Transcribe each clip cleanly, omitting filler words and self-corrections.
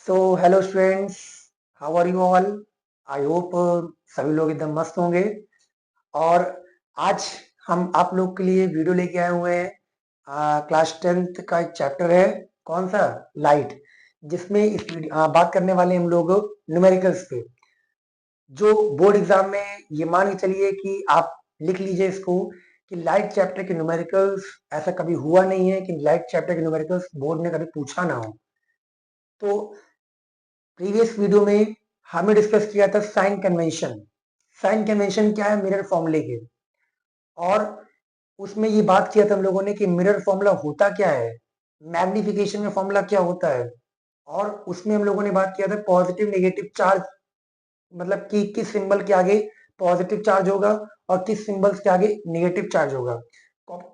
So hello students, how are you all? I hope सभी लोग एकदम मस्त होंगे। और आज हम आप लोग के लिए वीडियो लेके आए हुए हैं। क्लास 10th का एक चैप्टर है। कौन सा? लाइट। जिसमें बात करने वाले हम लोग न्यूमेरिकल्स पे। जो बोर्ड एग्जाम में ये मान के चलिए कि आप लिख लीजिए इसको कि लाइट चैप्टर के न्यूमेरिकल्स ऐसा कभी हुआ नहीं है कि लाइट चैप्टर के न्यूमेरिकल्स बोर्ड ने कभी पूछा ना हो। तो प्रीवियस वीडियो में हमने डिस्कस किया था साइन कन्वेंशन। साइन कन्वेंशन क्या है? मिरर फॉर्मूले के। और उसमें ये बात किया था हम लोगों ने कि मिरर फॉर्मूला होता क्या है, मैग्निफिकेशन का फॉर्मूला क्या होता है। और उसमें हम लोगों ने बात किया था पॉजिटिव नेगेटिव चार्ज, मतलब कि किस सिंबल के आगे पॉजिटिव चार्ज होगा और किस सिंबल्स के आगे नेगेटिव चार्ज होगा।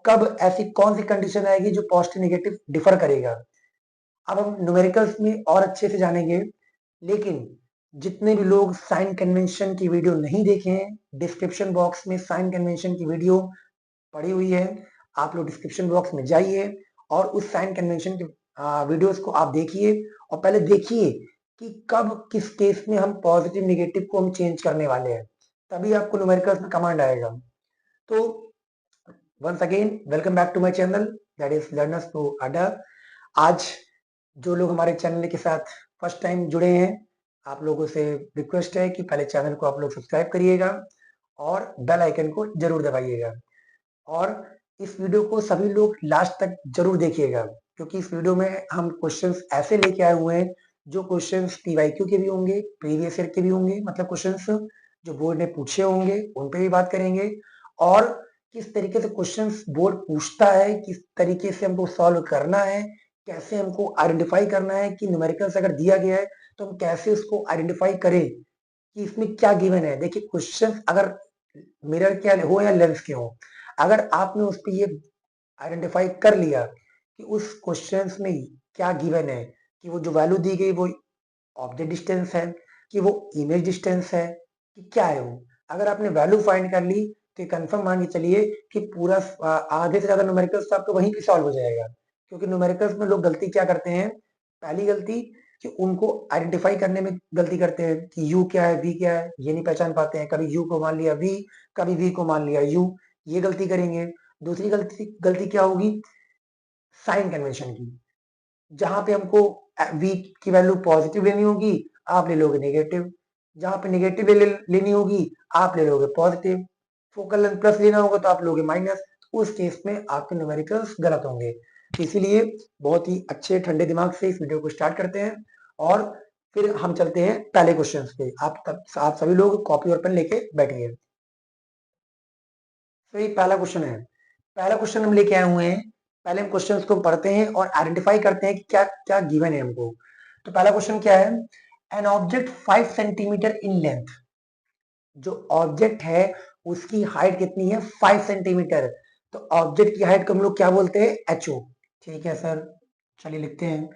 कब ऐसी कौन सी कंडीशन आएगी जो पॉजिटिव नेगेटिव डिफर करेगा। अब हम न्यूमेरिकल्स में और अच्छे से जानेंगे। लेकिन जितने भी लोग साइन कन्वेंशन की वीडियो नहीं देखे हैं, डिस्क्रिप्शन बॉक्स में साइन कन्वेंशन की वीडियो पड़ी हुई है। आप लोग डिस्क्रिप्शन बॉक्स में जाइए और उस साइन कन्वेंशन के वीडियोस को आप देखिए। और पहले देखिए कि कब किस केस में हम पॉजिटिव नेगेटिव को हम चेंज करने वाले हैं, तभी आपको न्यूमेरिकल्स में कमांड आएगा। तो once again welcome back to my channel, that is learners to Adda. आज जो लोग हमारे चैनल के साथ फर्स्ट टाइम जुड़े हैं, आप लोगों से रिक्वेस्ट है कि पहले चैनल को आप लोग सब्सक्राइब करिएगा और बेल आइकन को जरूर दबाइएगा। और इस वीडियो को सभी लोग लास्ट तक जरूर देखिएगा, क्योंकि इस वीडियो में हम क्वेश्चंस ऐसे लेके आए हुए हैं जो क्वेश्चंस पीवाईक्यू के भी होंगे, प्रीवियस ईयर के भी होंगे, मतलब क्वेश्चंस जो बोर्ड ने पूछे होंगे उन पे भी बात करेंगे। और किस तरीके से क्वेश्चंस बोर्ड पूछता है, किस तरीके से हमको सॉल्व करना है, कैसे हमको आइडेंटिफाई करना है कि न्यूमेरिकल्स अगर दिया गया है तो हम कैसे उसको आइडेंटिफाई करें कि इसमें क्या गिवन है। देखिए, क्वेश्चन अगर मिरर के हो या लेंस के हो, अगर आपने उस पर ये आइडेंटिफाई कर लिया कि उस क्वेश्चंस में क्या गिवन है, कि वो जो वैल्यू दी गई वो ऑब्जेक्ट डिस्टेंस है, कि वो इमेज डिस्टेंस है, कि क्या है वो। अगर आपने वैल्यू फाइंड कर ली तो कंफर्म मान के चलिए कि पूरा आधे से ज्यादा न्यूमेरिकल्स तो आपको वहीं पे सॉल्व हो जाएगा। क्योंकि न्यूमेरिकल्स में लोग गलती क्या करते हैं, पहली गलती कि उनको आइडेंटिफाई करने में गलती करते हैं कि यू क्या है वी क्या है, ये नहीं पहचान पाते हैं। कभी यू को मान लिया वी, कभी वी को मान लिया यू, ये गलती करेंगे। दूसरी गलती गलती क्या होगी, साइन कन्वेंशन की। जहां पे हमको वी की वैल्यू पॉजिटिव लेनी होगी, आप ले लोगे नेगेटिव। जहां पे नेगेटिव लेनी होगी, आप ले लोगे पॉजिटिव। फोकल लेंथ प्लस लेना होगा तो आप लोगे माइनस। उस केस में आपके न्यूमेरिकल्स गलत होंगे। तो इसीलिए बहुत ही अच्छे ठंडे दिमाग से इस वीडियो को स्टार्ट करते हैं और फिर हम चलते हैं पहले क्वेश्चन पे। आप सभी लोग कॉपी और पेन लेके बैठिए। तो ये पहला क्वेश्चन है। पहला क्वेश्चन हम लेके आए हुए हैं। पहले हम क्वेश्चंस को पढ़ते हैं और आइडेंटिफाई करते हैं कि क्या क्या गिवन है हमको। तो पहला क्वेश्चन क्या है, an object 5 centimetre in length. जो ऑब्जेक्ट है उसकी हाइट कितनी है, 5 सेंटीमीटर। तो ऑब्जेक्ट की हाइट को हम लोग क्या बोलते हैं, एचओ। ठीक है सर, चलिए लिखते हैं।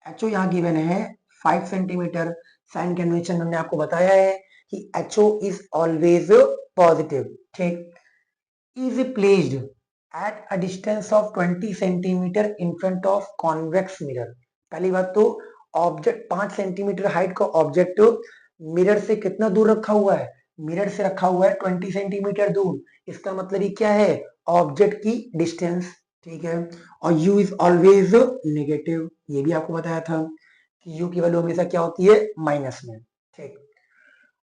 एचओ यहाँ गिवन है 5 सेंटीमीटर। साइन कन्वेंशन हमने आपको बताया है कि एचओ इज ऑलवेज पॉजिटिव। ठीक, is placed at a distance of 20 centimetre in front of convex mirror। पहली बात तो ऑब्जेक्ट 5 सेंटीमीटर हाइट का ऑब्जेक्ट मिरर से कितना दूर रखा हुआ है, मिरर से रखा हुआ है 20 सेंटीमीटर दूर। इसका मतलब ये क्या है, ऑब्जेक्ट की डिस्टेंस। ठीक है, और u इज ऑलवेज नेगेटिव, ये भी आपको बताया था कि u की वैल्यू हमेशा क्या होती है, माइनस में। ठीक,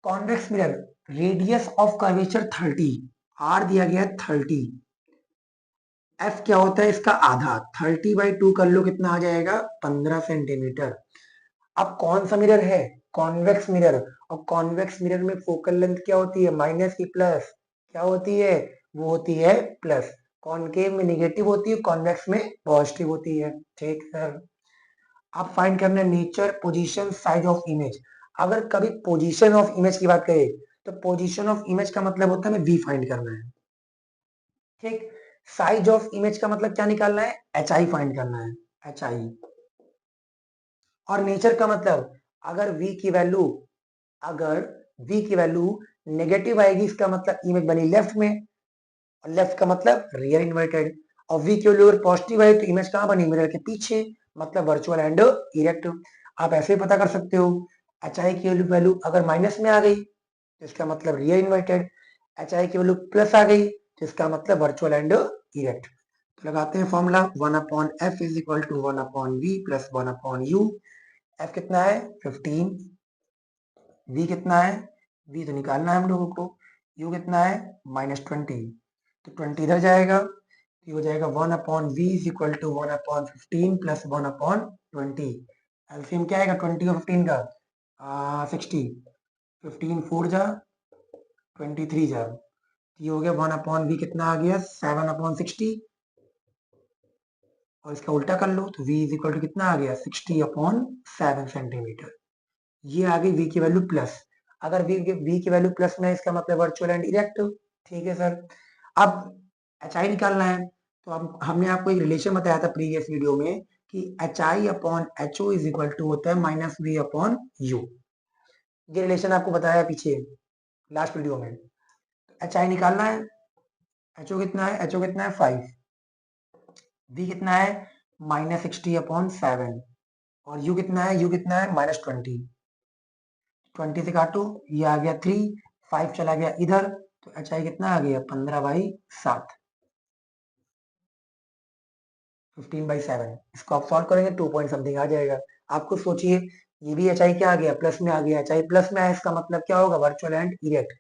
convex mirror, radius of curvature 30, R दिया गया 30, एफ क्या होता है इसका आधा, 30/2 कर लो कितना आ जाएगा, 15 सेंटीमीटर। अब कौन सा मिरर है, कॉन्वेक्स मिरर। और कॉन्वेक्स मिरर में फोकल लेंथ क्या होती है, माइनस की प्लस, क्या होती है, वो होती है प्लस। कॉनकेव में निगेटिव होती है, कॉन्वेक्स में पॉजिटिव होती है। ठीक सर, आप फाइंड करना है nature position size of image. अगर कभी पोजीशन ऑफ इमेज की बात करें तो पोजीशन ऑफ इमेज का मतलब होता है हमें वी फाइंड करना है। ठीक, साइज ऑफ इमेज का मतलब क्या निकालना है, एच आई फाइंड करना है, एच आई। और नेचर का मतलब अगर v की वैल्यू, अगर v की वैल्यू नेगेटिव आएगी इसका मतलब इमेज बनी लेफ्ट में, और लेफ्ट का मतलब रियर इन्वर्टेड। और v की वैल्यू अगर पॉजिटिव है तो इमेज कहां बनी, मिरर के पीछे, मतलब वर्चुअल एंड इरेक्ट। आप ऐसे ही पता कर सकते हो। एच आई की वैल्यू अगर माइनस में आ गई तो इसका मतलब रियल इन्वर्टेड, एच आई की वैल्यू प्लस आ गई तो इसका मतलब वर्चुअल एंड इरेक्ट। तो लगाते हैं formula 1/f is equal to 1/v plus 1/u। F कितना है 15, v कितना है, v तो निकालना है हम लोगों को, u कितना है -20, तो 20 इधर जाएगा, ये हो जाएगा 1/v is equal to 1/15 plus 1/20। LCM क्या आएगा 20 और 15 का 60, 15 4 जा 23 जा, ये हो गया 1/v कितना आ गया 7/60, और इसका उल्टा कर लो तो v इज इक्वल टू कितना आ गया 60/7 सेंटीमीटर। ये आ गई v की वैल्यू प्लस। अगर v की वैल्यू प्लस में है इसका मतलब वर्चुअल एंड इरेक्ट। ठीक है सर। अब एच आई निकालना है, तो अब हमने आपको एक रिलेशन बताया था प्रीवियस वीडियो में कि H I upon H O is equal to होता है -v/u। ये रिलेशन आपको बताया पीछे लास्ट वीडियो में। एच आई निकालना है, एच ओ कितना है, एच ओ कितना है 5, v कितना है -60/7, और u कितना है, u कितना है -20, 20 से काटो ये आ गया 3, 5 चला गया इधर, तो एच आई कितना आ गया 15/7, 15/7। इसको आप सॉल्व करेंगे 2 पॉइंट समथिंग आ जाएगा। आपको सोचिए ये भी एच आई क्या आ गया प्लस में आ गया, एच आई प्लस में आया इसका मतलब क्या होगा वर्चुअल एंड इरेक्ट।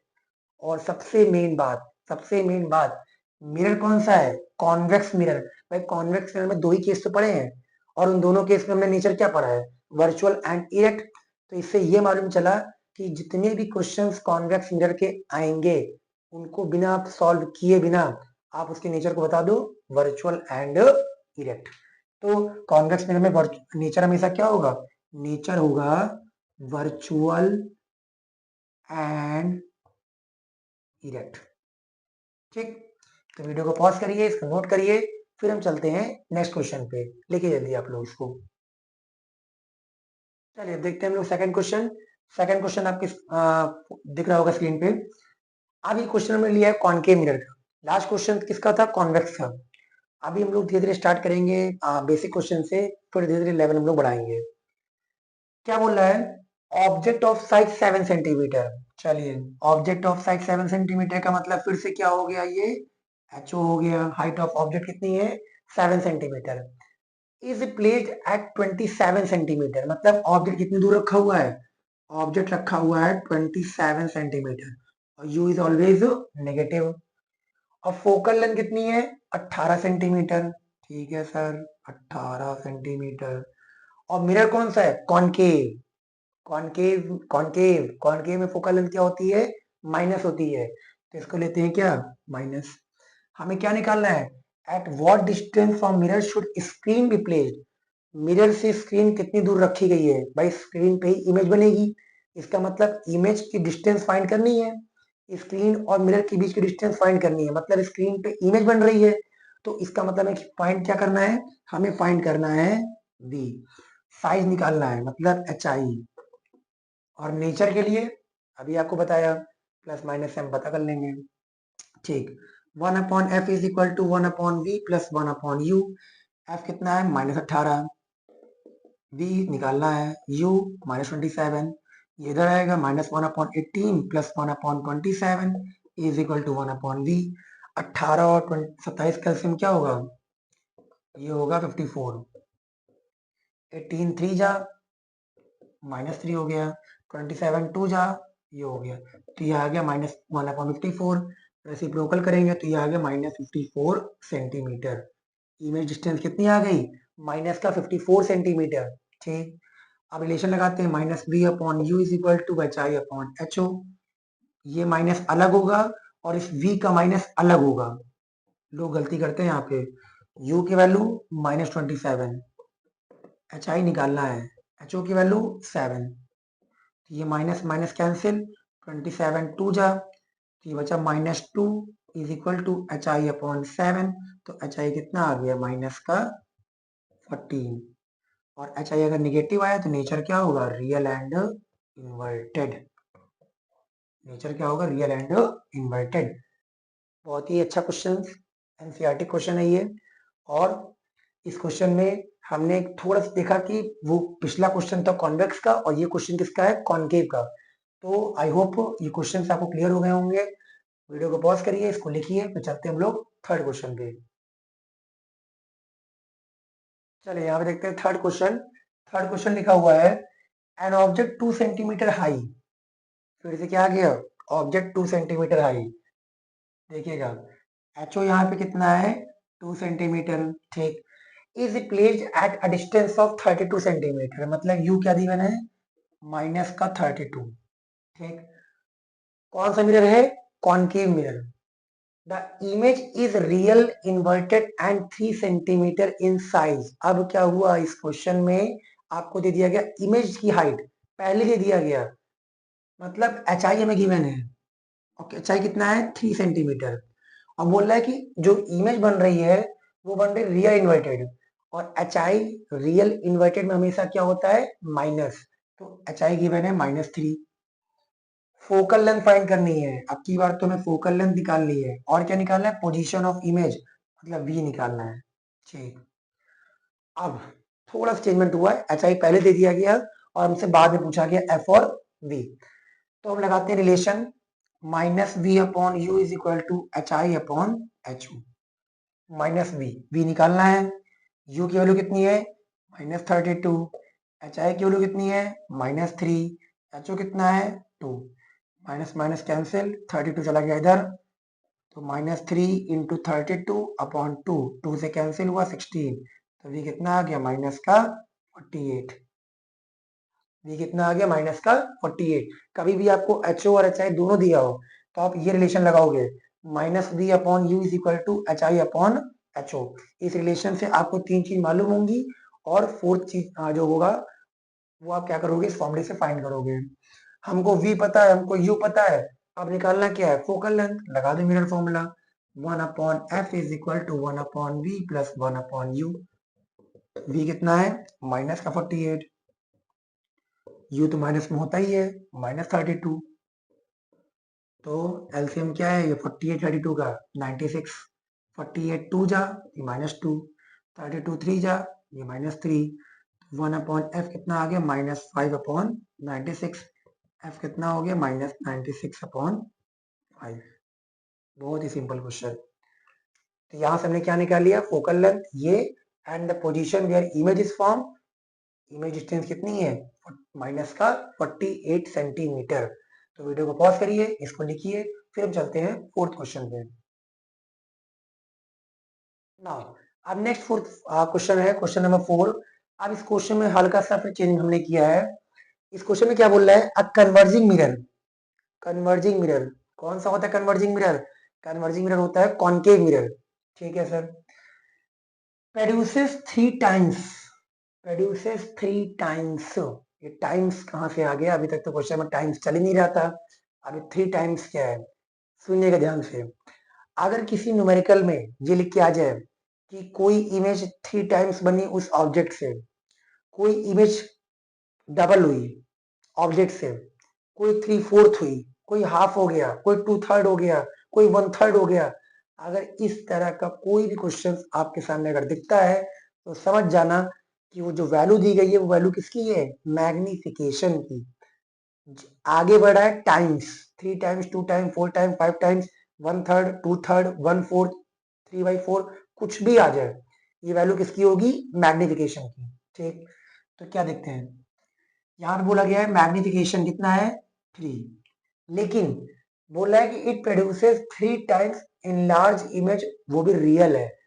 और सबसे मेन बात मिरर कौन सा है कॉन्वेक्स मिरर। भाई कॉन्वेक्स मिरर में दो ही केस तो पढ़े हैं, और उन दोनों केस में हमने नेचर क्या पढ़ा है वर्चुअल एंड इरेक्ट। तो इससे ये मालूम चला कि जितने भी क्वेश्चंस कॉन्वेक्स मिरर के आएंगे उनको बिना आप सॉल्व किए बिना आप उसके नेचर को बता दो वर्चुअल एंड इरेक्ट। तो कॉन्वेक्स मिरर में नेचर हमेशा क्या होगा, नेचर होगा वर्चुअल एंड इरेक्ट। ठीक, तो वीडियो को पॉज करिए, इसको नोट करिए, फिर हम चलते हैं नेक्स्ट क्वेश्चन पे। लिखिए जल्दी आप लोग इसको। चलिए देखते हैं हम लोग सेकंड क्वेश्चन। सेकंड क्वेश्चन आपके दिख रहा होगा स्क्रीन पे। अब ये क्वेश्चन हमने लिया है कॉनकेव मिरर का। लास्ट क्वेश्चन किसका था कॉन्वेक्स का। अभी हम लोग धीरे धीरे स्टार्ट करेंगे बेसिक क्वेश्चन से, फिर धीरे धीरे लेवल हम लोग बढ़ाएंगे। क्या बोल रहा है ऑब्जेक्ट ऑफ साइज 7 सेंटीमीटर। चलिए ऑब्जेक्ट ऑफ साइज 7 सेंटीमीटर का मतलब फिर से क्या हो गया, ये एच ओ हो गया। हाइट ऑफ ऑब्जेक्ट कितनी है 7 centimetre, is placed at 27 centimetre, मतलब ऑब्जेक्ट कितनी दूर रखा हुआ है, ऑब्जेक्ट रखा हुआ है 27 सेंटीमीटर, और यू इज ऑलवेज नेगेटिव। और फोकल लेंथ कितनी है 18 सेंटीमीटर। ठीक है सर 18 सेंटीमीटर। और मिरर कौन सा है कॉनकेव, कॉनकेव में फोकल लेंथ क्या होती है माइनस होती है, तो इसको लेते हैं क्या माइनस। हमें क्या निकालना है at what distance from mirror should screen be placed. Mirror से स्क्रीन कितनी दूर रखी गई है, भाई स्क्रीन पे ही इमेज बनेगी, इसका मतलब इमेज की डिस्टेंस फाइंड करनी है, स्क्रीन और मिरर के बीच की डिस्टेंस फाइंड करनी है, मतलब स्क्रीन पे इमेज बन रही है, तो इसका मतलब है कि फाइंड क्या करना है, हमें फाइंड करना है वी, साइज निकालना है मतलब एच आई। और नेचर के लिए अभी आपको बताया प्लस माइनस से हम पता कर लेंगे। ठीक 1/f is equal to 1/v plus 1/u। F कितना है -18, v निकालना है u -27, ये इधर आएगा -1/18 plus 1/27 is equal to 1/v। 18 और 27 का एलसीएम क्या होगा, ये होगा 54, 18 3 जा -3 हो गया, 27 2 जा ये हो गया, तो ये आ गया -1/54। रेसिप्रोकल करेंगे तो ये आ गया -54 सेंटीमीटर। इमेज डिस्टेंस कितनी आ गई माइनस का 54 सेंटीमीटर। ठीक, अब रिलेशन लगाते हैं -v/u is equal to hi/ho। ये माइनस अलग होगा और इस v का माइनस अलग होगा, लोग गलती करते हैं यहाँ पे। u की वैल्यू -27, hi निकालना है, ho की वैल्यू 7, ये माइनस माइनस कैंसिल, 27 2 जा, ये बचा -2 इज इक्वल टू hi/7, तो hi कितना आ गया माइनस का 14। और hi अगर निगेटिव आया तो नेचर क्या होगा रियल एंड इन्वर्टेड, नेचर क्या होगा रियल एंड इन्वर्टेड। बहुत ही अच्छा क्वेश्चन एनसीईआरटी क्वेश्चन है ये। और इस क्वेश्चन में हमने थोड़ा सा देखा कि वो पिछला क्वेश्चन था कॉन्वेक्स का और ये क्वेश्चन किसका है, कॉनकेव का। तो आई होप ये क्वेश्चन आपको क्लियर हो गए होंगे। वीडियो को पॉज करिए, इसको लिखिए, फिर चलते हैं हम लोग थर्ड क्वेश्चन पे। चलिए यहाँ पे देखते हैं थर्ड क्वेश्चन। थर्ड क्वेश्चन लिखा हुआ है एन ऑब्जेक्ट 2 सेंटीमीटर हाई। फिर से क्या आ गया, ऑब्जेक्ट 2 सेंटीमीटर हाई। देखिएगा एचओ यहाँ पे कितना है, 2 सेंटीमीटर, ठीक। Is placed at a distance of 32 centimetre, मतलब यू क्या दी मैंने, माइनस का 32, ठीक। कौन सा मिरर है, concave mirror. The image is real inverted and 3 centimetre in size. अब क्या हुआ इस क्वेश्चन में, आपको दे दिया गया इमेज की हाइट पहले दे दिया गया, मतलब एच आई हमें गिवन है। ओके, एच आई कितना है, 3 सेंटीमीटर। और बोल रहा है कि जो इमेज बन रही है वो बन रही रियल इन्वर्टेड, और एच आई रियल इन्वर्टेड में हमेशा क्या होता है, माइनस। तो एच आई गिवन है -3। फोकल लेंथ फाइंड करनी है, अब की बार तो हमें फोकल लेंथ निकालनी है, और क्या निकालना है, पोजीशन ऑफ इमेज, मतलब वी निकालना है, ठीक। अब थोड़ा सा चेंजमेंट हुआ है, एच आई पहले दे दिया गया और हमसे बाद में पूछा गया एफ और वी। तो हम लगाते हैं रिलेशन, -v/u = hi/h2। -v निकालना है, u की वैल्यू कितनी है, -32, एच आई की वैल्यू कितनी है, -3, एच ओ कितना है, 2, माइनस माइनस कैंसिल, 32 चला गया इधर, तो -3 × 32/2, 2 से कैंसिल हुआ 16, तो वी कितना आ गया, माइनस का 48। वी कितना आ गया, माइनस का 48। कभी भी आपको एच ओ और एच आई दोनों दिया हो तो आप ये रिलेशन लगाओगे, -v/u = hi/h o। इस रिलेशन से आपको तीन चीज मालूम होंगी, और फोर्थ चीज जो होगा वो आप क्या करोगे, इस फॉर्मूले से फाइंड करोगे। हमको v पता है, हमको u पता है, अब निकालना क्या है, फोकल लेंथ। लगा दो mirror formula, 1/f = 1/v + 1/u। v कितना है, माइनस का 48, u तो माइनस में होता ही है, -32। तो एलसीएम क्या है, ये 48 32 का 96, 48 2 जा ये -2, 32 3 जा ये -3, 1/f कितना आ गया, -5/96। f कितना हो गया, -96/5। बहुत ही सिंपल क्वेश्चन। तो यहां से हमने क्या निकाल लिया, फोकल लेंथ ये, and the position where image is form. Image distance कितनी है, माइनस का 48 सेंटीमीटर। तो वीडियो को पॉज करिए, इसको लिखिए, फिर हम चलते हैं फोर्थ क्वेश्चन पे। नाउ अब नेक्स्ट फोर्थ क्वेश्चन है, क्वेश्चन नंबर 4। अब इस क्वेश्चन में हल्का सा फिर चेंज हमने किया है। इस क्वेश्चन में क्या बोल रहा है, a converging mirror. Converging mirror कौन सा होता है, कन्वर्जिंग मिरर, कन्वर्जिंग मिरर होता है कॉनकेव मिरर, ठीक है sir. Produces 3 times, produces 3 times. ये टाइम्स कहां से आ गया, अभी तक तो क्वेश्चन में टाइम्स चल ही नहीं रहा था, अभी 3 टाइम्स क्या है, सुनिएगा ध्यान से। अगर किसी न्यूमेरिकल में ये लिख के आ जाए कि कोई इमेज 3 टाइम्स बनी उस ऑब्जेक्ट से, कोई इमेज डबल हुई ऑब्जेक्ट से, कोई 3/4 हुई, कोई हाफ हो गया, कोई 2/3 हो गया, कोई 1/3 हो गया, अगर इस तरह का कोई भी क्वेश्चन आपके सामने अगर दिखता है तो समझ जाना कि वो जो वैल्यू दी गई है वो वैल्यू किसकी है, मैग्निफिकेशन की। आगे बढ़ा है times, 3 times, 2 times, 4 times, 5 times, 1/3, 2/3, 1/4, 3/4, कुछ भी आ जाए, ये वैल्यू किसकी होगी, मैग्निफिकेशन की, ठीक। तो क्या देखते हैं, यहाँ पे बोला गया है मैग्निफिकेशन कितना है, 3, लेकिन बोला है कि it produces 3 times in large image, वो भी रियल है।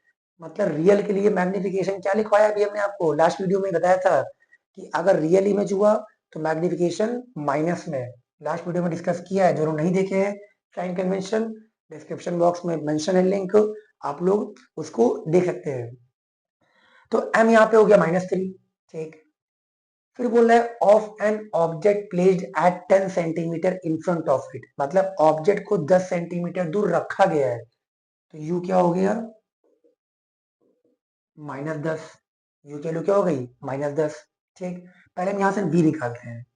मतलब रियल के लिए मैग्निफिकेशन क्या लिखवाया, अभी हमने आपको लास्ट वीडियो में बताया था कि अगर रियल इमेज हुआ तो मैग्निफिकेशन माइनस में। लास्ट वीडियो में डिस्कस किया है, जो लोग नहीं देखे हैं साइन कन्वेंशन, डिस्क्रिप्शन बॉक्स में मेंशन है लिंक, आप लोग उसको देख सकते हैं। तो m यहाँ पे हो गया -3, ठीक। फिर बोल रहा है of an object placed at 10 centimetre in front of it, मतलब ऑब्जेक्ट को 10 सेंटीमीटर दूर रखा गया है, तो u क्या हो गया, -10। यू की वैल्यू क्या हो गई, -10, ठीक। पहले हम यहाँ से v निकालते हैं,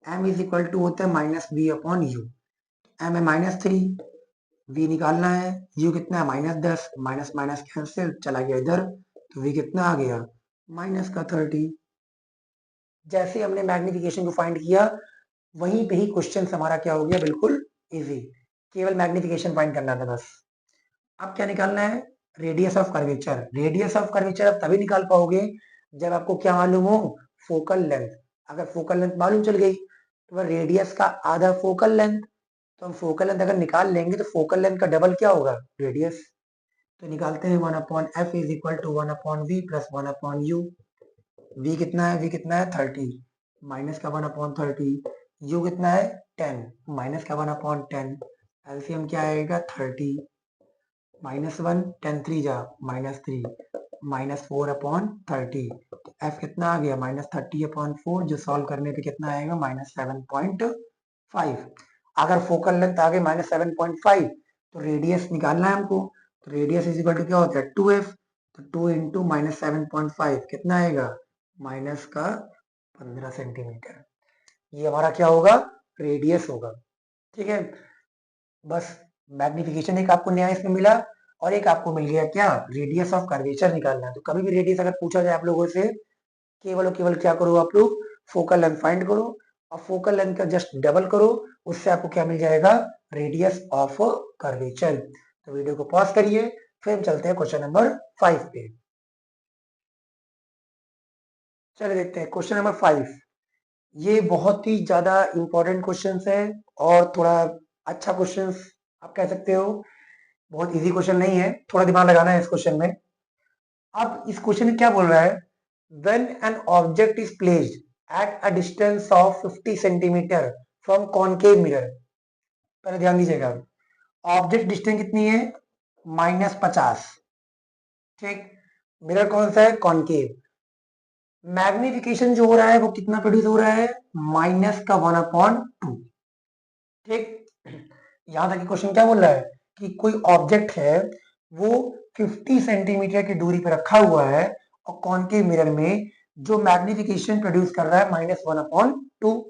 m = होता है -v/u। m है -3, v निकालना है, u कितना है, -10, माइनस माइनस कैंसिल चला गया इधर, तो v कितना आ गया, माइनस का 30। जैसे हमने मैग्निफिकेशन को फाइंड किया वहीं पे ही क्वेश्चन हमारा क्या हो गया, बिल्कुल इजी। केवल मैग्निफिकेशन फाइंड करना था बस। अब क्या निकालना है, radius of curvature. Radius of curvature आप तभी निकाल पाओगे जब आपको क्या मालूम हो, फोकल लेंथ। अगर फोकल लेंथ मालूम चल गई तो वह रेडियस का आधा फोकल लेंथ। तो हम फोकल लेंथ अगर निकाल लेंगे तो फोकल लेंथ का डबल क्या होगा, रेडियस। तो निकालते हैं 1/f is equal to 1/v plus 1/u। v कितना है, v कितना है 30 माइनस का 1/30। u कितना है 10 माइनस का 1/10। एलसीएम क्या आएगा 30 -1 10 3 जा -3 -4/30। तो f कितना आ गया -30/4, जो सॉल्व करने पे कितना आएगा -7.5। अगर फोकल लेंथ आ गई -7.5 तो रेडियस निकालना है हमको। तो रेडियस इज इक्वल टू क्या होता है 2f। तो 2 इंटू -7.5 कितना आएगा माइनस का 15 सेंटीमीटर। ये हमारा क्या होगा, रेडियस होगा। ठीक है, बस मैग्निफिकेशन एक आपको नया इसमें मिला और एक आपको मिल गया क्या, रेडियस ऑफ कर्वेचर निकालना है। तो कभी भी रेडियस अगर पूछा जाए आप लोगों से, केवल और केवल क्या करो आप लोग, फोकल लेंथ फाइंड करो और फोकल लेंथ का जस्ट डबल करो, उससे आपको क्या मिल जाएगा, रेडियस ऑफ कर्वेचर। तो वीडियो को पॉज करिए, फिर हम चलते हैं क्वेश्चन नंबर 5 पे। चलिए देखते हैं क्वेश्चन नंबर 5। ये बहुत ही ज्यादा इंपॉर्टेंट क्वेश्चन है और थोड़ा अच्छा क्वेश्चन आप कह सकते हो। बहुत इजी क्वेश्चन नहीं है, थोड़ा दिमाग लगाना है इस क्वेश्चन में। अब इस क्वेश्चन में क्या बोल रहा है, when an object is placed at a distance of 50 centimeter from concave mirror। पहले ध्यान दीजिएगा, ऑब्जेक्ट डिस्टेंस कितनी है -50। ठीक, मिरर कौन सा है, कॉनकेव। मैग्निफिकेशन जो हो रहा है वो कितना प्रोड्यूस हो रहा है, माइनस का 1/2। ठीक, यहां तक क्वेश्चन क्या बोल रहा है कि कोई ऑब्जेक्ट है वो 50 सेंटीमीटर की दूरी पर रखा हुआ है और कॉनकेव मिरर में जो मैग्निफिकेशन प्रोड्यूस कर रहा है -1/2।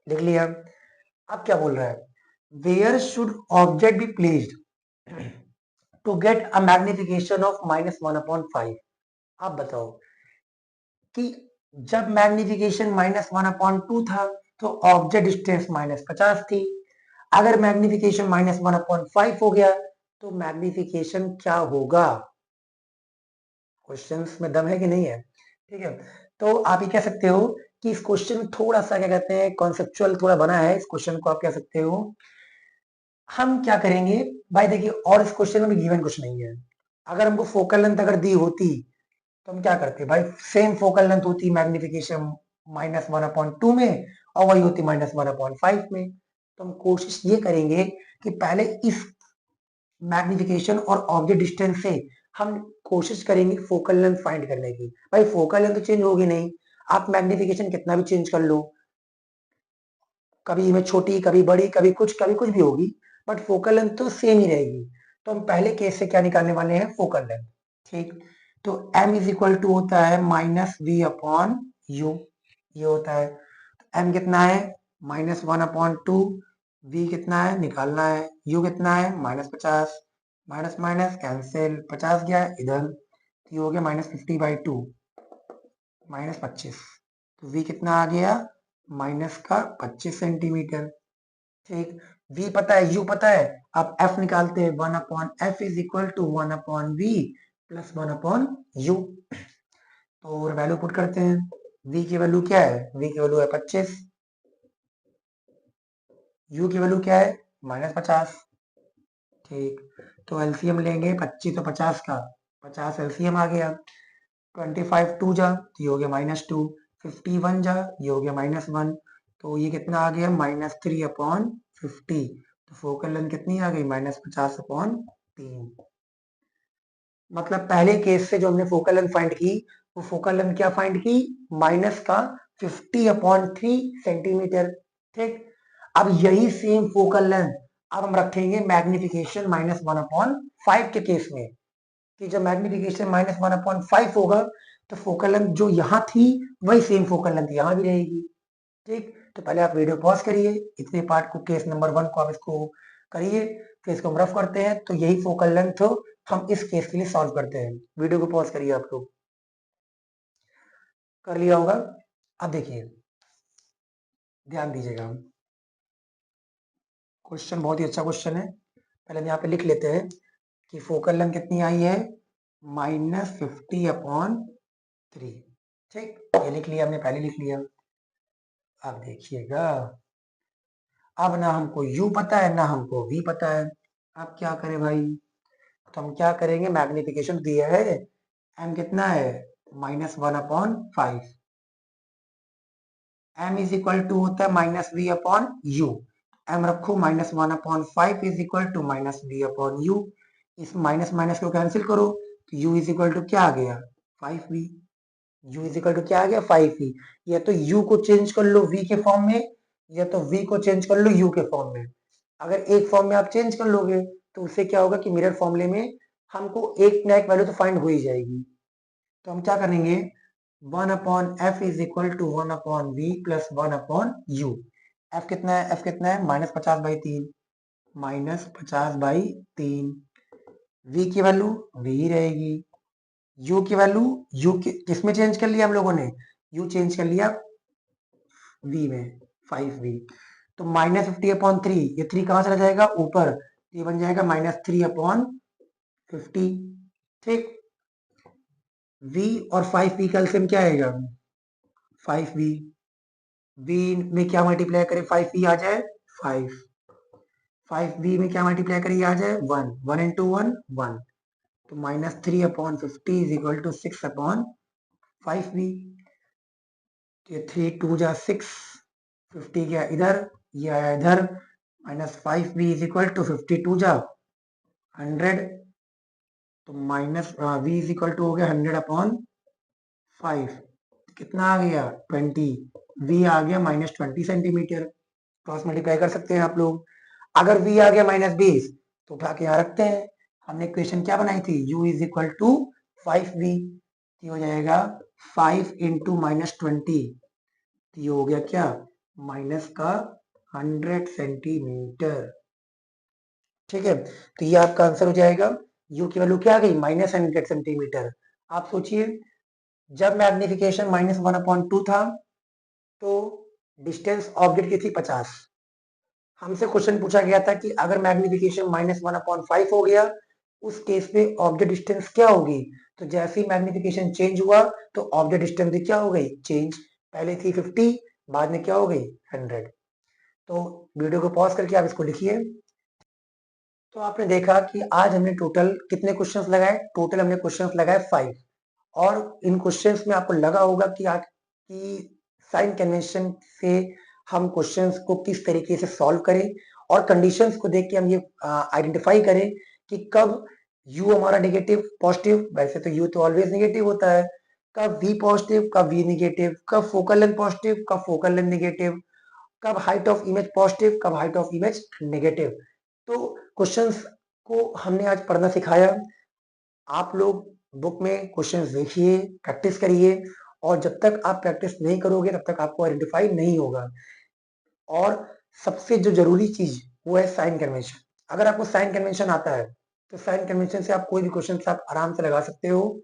लिख लिया। अब क्या बोल रहा है, where should object be placed to get a magnification of -1/5। आप बताओ कि जब मैग्निफिकेशन -1/2 था तो ऑब्जेक्ट डिस्टेंस -50 थी। अगर मैग्निफिकेशन -1/5 हो गया तो मैग्निफिकेशन क्या होगा। क्वेश्चंस में दम है कि नहीं है। ठीक है, तो आप ये कह सकते हो कि इस क्वेश्चन में थोड़ा सा क्या कहते हैं, कॉन्सेप्चुअल थोड़ा बना है इस क्वेश्चन को, आप कह सकते हो। हम क्या करेंगे भाई, देखिए और इस क्वेश्चन में भी गिवन कुछ नहीं है। अगर हमको फोकल लेंथ अगर दी होती तो हम क्या करते भाई, सेम फोकल लेंथ होती मैग्निफिकेशन -1/2 में और वही होती -1/5 में। तो हम कोशिश ये करेंगे कि पहले इस मैग्निफिकेशन और ऑब्जेक्ट डिस्टेंस से हम कोशिश करेंगे फोकल लेंथ फाइंड करने की। भाई फोकल लेंथ तो चेंज होगी नहीं, आप मैग्निफिकेशन कितना भी चेंज कर लो, कभी में छोटी कभी बड़ी कभी कुछ भी होगी, बट फोकल लेंथ तो सेम ही रहेगी। तो हम पहले केस से क्या निकालने वाले हैं, फोकल लेंथ। ठीक, तो m इज इक्वल टू होता है -v/u, ये होता है। m कितना है -1/2, v कितना है निकालना है, u कितना है -50, माइनस माइनस कैंसिल, 50 गया इधर, तो ये हो गया -50/2 -25। तो v कितना आ गया माइनस का 25 सेंटीमीटर। ठीक, v पता है u पता है, आप f निकालते हैं 1/f is equal to 1/v plus 1/u। तो वैल्यू पुट करते हैं, v की वैल्यू क्या है, v की वैल्यू है 25, u की वैल्यू क्या है -50। ठीक, तो एलसीएम लेंगे 25 तो 50 का 50 एलसीएम आ गया, 25 2 जा तो ये हो गया -2, 51 जा ये हो गया -1। तो ये कितना आ गया -3/50। तो फोकल लेंथ कितनी आ गई -50/3। मतलब पहले केस से जो हमने फोकल लेंथ फाइंड की, वो फोकल लेंथ क्या फाइंड की, माइनस का 50/3 सेंटीमीटर। ठीक, अब यही सेम फोकल लेंथ अब हम रखेंगे मैग्निफिकेशन -1/5 के केस में, कि जब मैग्निफिकेशन -1/5 होगा तो फोकल लेंथ जो यहाँ थी वही सेम फोकल लेंथ यहाँ भी रहेगी। ठीक, तो पहले आप वीडियो पॉज करिए, इतने पार्ट को केस नंबर 1 को आप इसको करिए, फिर इसको हम रफ करते हैं। तो यही फोकल लेंथ हम इस केस के लिए सॉल्व करते हैं। वीडियो को पॉज करिए आप लोग। कर लिया होगा। अब देखिए, ध्यान दीजिएगा, क्वेश्चन बहुत ही अच्छा क्वेश्चन है। पहले हम यहाँ पे लिख लेते हैं कि फोकल लेंथ कितनी आई है, -50/3। ठीक, ये लिख लिया हमने, पहले लिख लिया। अब देखिएगा, अब ना हमको u पता है ना हमको v पता है। अब क्या करें भाई, तो हम क्या करेंगे, मैग्निफिकेशन दिया है, m कितना है, -1/5। m इज इक्वल टू होता है -v/u। m रखो -1/5 इज इक्वल टू -v/u। इस माइनस माइनस को कैंसिल करो, तो u इज इक्वल टू क्या आ गया, 5v। u is equal to क्या आ गया, 5v। या तो u को चेंज कर लो v के फॉर्म में, या तो v को चेंज कर लो u के फॉर्म में। अगर एक फॉर्म में आप चेंज कर लोगे तो उससे क्या होगा कि मिरर फॉर्मूले में हमको एक ना एक वैल्यू तो फाइंड हो ही जाएगी। तो हम क्या करेंगे, 1/f is equal to 1/v plus 1/u। f कितना है, f कितना है, -50/3, -50/3। v की वैल्यू v ही रहेगी। u की वैल्यू, किसमें चेंज कर लिया हम लोगों ने, u चेंज कर लिया v में, 5v। तो -50/3, ये 3 कहां चला जाएगा ऊपर, ये बन जाएगा -3/50। ठीक, v और 5v का एलसीएम क्या आएगा, 5v। v में क्या मल्टीप्लाई करें, 5v आ जाए 5, 5v में क्या मल्टीप्लाई करें, आ जाए 1, 1 इंटू 1 1। तो -3/50 इज इक्वल टू 6/5v। ये 3 2 जा 6, 50 गया इधर, ये आया इधर, -5v इज इक्वल टू 52 जा 100। तो v इज इक्वल टू हो गया 100/5, कितना आ गया 20। v आ गया -20 सेंटीमीटर। क्रॉस मल्टीप्लाई कर सकते हैं आप लोग। अगर v आ गया -20 तो उठा के यहाँ रखते हैं। हमने इक्वेशन क्या बनाई थी, u is equal to 5v। ये हो जाएगा 5 इंटू -20, ये हो गया क्या, माइनस का 100 सेंटीमीटर। ठीक है, तो ये आपका आंसर हो जाएगा। u की वैल्यू क्या आ गई, -100 सेंटीमीटर। आप सोचिए, जब मैग्निफिकेशन -1/2 था तो डिस्टेंस ऑब्जेक्ट की थी 50। हमसे क्वेश्चन पूछा गया था कि अगर मैग्निफिकेशन -1/5 हो गया, उस केस में ऑब्जेक्ट डिस्टेंस क्या होगी। तो जैसे ही मैग्निफिकेशन चेंज हुआ तो ऑब्जेक्ट डिस्टेंस भी क्या हो गई, चेंज। पहले थी 50, बाद में क्या हो गई 100। तो वीडियो को पॉज करके आप इसको लिखिए। तो आपने देखा कि आज हमने टोटल कितने क्वेश्चंस लगाए, टोटल हमने क्वेश्चंस लगाए 5। और इन क्वेश्चंस में आपको लगा होगा कि साइन कन्वेंशन से हम क्वेश्चंस को किस तरीके से सॉल्व करें, और कंडीशंस को देख के हम ये आइडेंटिफाई करें कि कब u हमारा नेगेटिव पॉजिटिव, वैसे तो u तो ऑलवेज नेगेटिव होता है, कब v पॉजिटिव कब v नेगेटिव, कब फोकल लेंथ पॉजिटिव कब फोकल लेंथ नेगेटिव, कब हाइट ऑफ इमेज पॉजिटिव कब हाइट ऑफ इमेज नेगेटिव। तो क्वेश्चंस को हमने आज पढ़ना सिखाया। आप लोग बुक में क्वेश्चंस देखिए, प्रैक्टिस करिए, और जब तक आप प्रैक्टिस नहीं करोगे तब तक आपको आइडेंटिफाई नहीं होगा। और सबसे जो जरूरी चीज वो है साइन कन्वेंशन। अगर आपको साइन कन्वेंशन आता है तो साइन कन्वेंशन से आप कोई भी क्वेश्चन आप आराम से लगा सकते हो।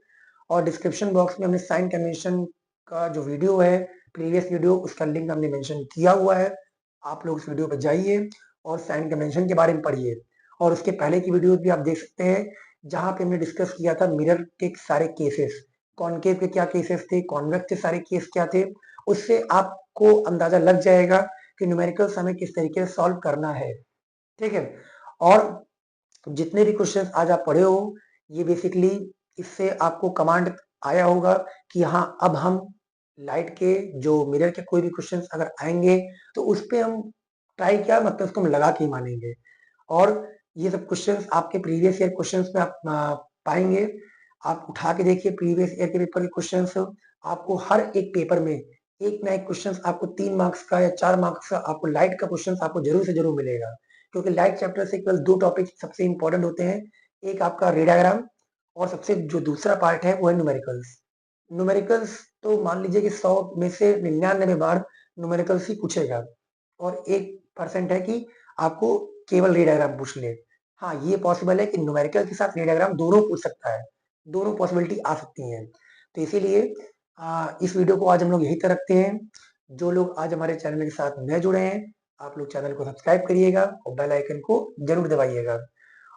और डिस्क्रिप्शन बॉक्स में हमने साइन कन्वेंशन का जो वीडियो है, प्रीवियस वीडियो, उसका लिंक हमने मेंशन किया हुआ है। आप लोग उस वीडियो पर जाइए और साइन कन्वेंशन के बारे में पढ़िए। और उसके पहले की वीडियो भी आप देख सकते हैं, जहां पे हमने डिस्कस किया था मिरर के सारे केसेस, कॉनकेव के क्या केसेस थे, कॉन्वेक्स के सारे केस क्या थे। उससे आपको अंदाजा लग जाएगा कि न्यूमेरिकल्स हमें किस तरीके से सॉल्व करना है। ठीक है, और जितने भी क्वेश्चंस आज आप पढ़े हो, ये बेसिकली इससे आपको कमांड आया होगा कि हाँ, अब हम लाइट के जो मिरर के कोई भी क्वेश्चंस अगर आएंगे तो उस पे हम ट्राई क्या, मतलब उसको हम लगा के ही मानेंगे। और ये सब क्वेश्चंस आपके प्रीवियस ईयर क्वेश्चंस में आप पाएंगे। आप उठा के देखिए प्रीवियस ईयर के पेपर के क्वेश्चंस, आपको हर एक पेपर में एक ना एक क्वेश्चन आपको 3 मार्क्स का या 4 मार्क्स का आपको लाइट का क्वेश्चन आपको जरूर से जरूर मिलेगा। क्योंकि लाइट चैप्टर से केवल 2 टॉपिक सबसे इंपॉर्टेंट होते हैं, एक आपका रे डायग्राम, और सबसे जो दूसरा पार्ट है वो है न्यूमेरिकल्स। न्यूमेरिकल्स तो मान लीजिए कि 100 में से 99 बार न्यूमेरिकल्स ही पूछेगा, और 1% है कि आपको केवल रे डायग्राम पूछ ले। हाँ, ये पॉसिबल है कि न्यूमेरिकल के साथ रे डायग्राम दोनों पूछ सकता है, दोनों पॉसिबिलिटी आ सकती हैं। तो इसीलिए इस वीडियो को आज हम लोग यहीं तक रखते हैं। जो लोग आज हमारे चैनल के साथ नए जुड़े हैं, आप लोग चैनल को सब्सक्राइब करिएगा और बेल आइकन को जरूर दबाइएगा।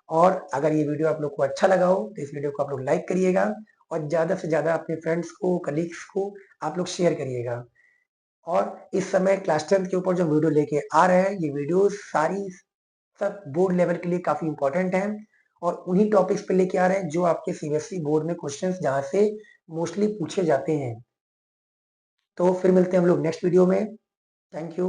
और अगर ये वीडियो आप लोग को अच्छा लगा हो तो इस वीडियो को आप लोग लाइक करिएगा और ज़्यादा से ज़्यादा अपने फ्रेंड्स को, कलीग्स को आप लोग शेयर करिएगा। और इस समय क्लास 10th के ऊपर जो वीडियो लेके आ रहे हैं, ये वीडियो सारी सब बोर्ड लेवल के लिए काफी इंपॉर्टेंट है और उन्हीं टॉपिक्स पे लेके आ रहे हैं जो आपके सीबीएसई बोर्ड में क्वेश्चंस जहां से मोस्टली पूछे जाते हैं। तो फिर मिलते हैं हम लोग नेक्स्ट वीडियो में। Thank you.